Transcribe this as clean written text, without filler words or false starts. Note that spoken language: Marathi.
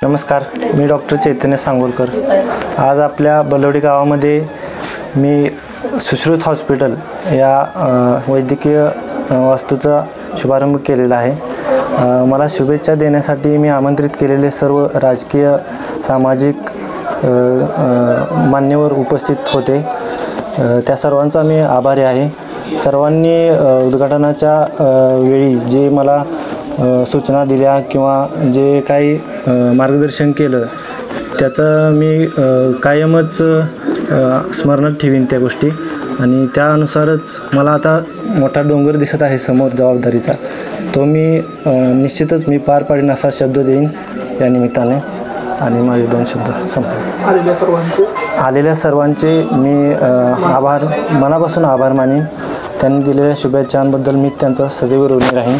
नमस्कार, मी डॉक्टर चैतन्य सांगोलकर। आज आपल्या बलवडी गावामध्ये मी सुश्रुत हॉस्पिटल या वैद्यकीय वास्तूचा शुभारंभ केलेला आहे। मला शुभेच्छा देण्यासाठी मी आमंत्रित केलेले सर्व राजकीय सामाजिक मान्यवर उपस्थित होते, त्या सर्वांचा मी आभारी आहे। सर्वांनी उद्घाटनाच्या वेळी जे मला सूचना दिल्या किंवा जे काही मार्गदर्शन केलं त्याचं मी कायमच स्मरणात ठेवीन त्या गोष्टी, आणि त्यानुसारच मला आता मोठा डोंगर दिसत आहे समोर जबाबदारीचा, तो मी निश्चितच मी पार पाडीन असा शब्द देईन या निमित्ताने। आणि माझे 2 शब्द संपले। आलेल्या सर्वांचे मी मनापासून आभार मानेन। त्यांनी दिलेल्या शुभेच्छांबद्दल मी त्यांचा सदैव ऋणी राहीन।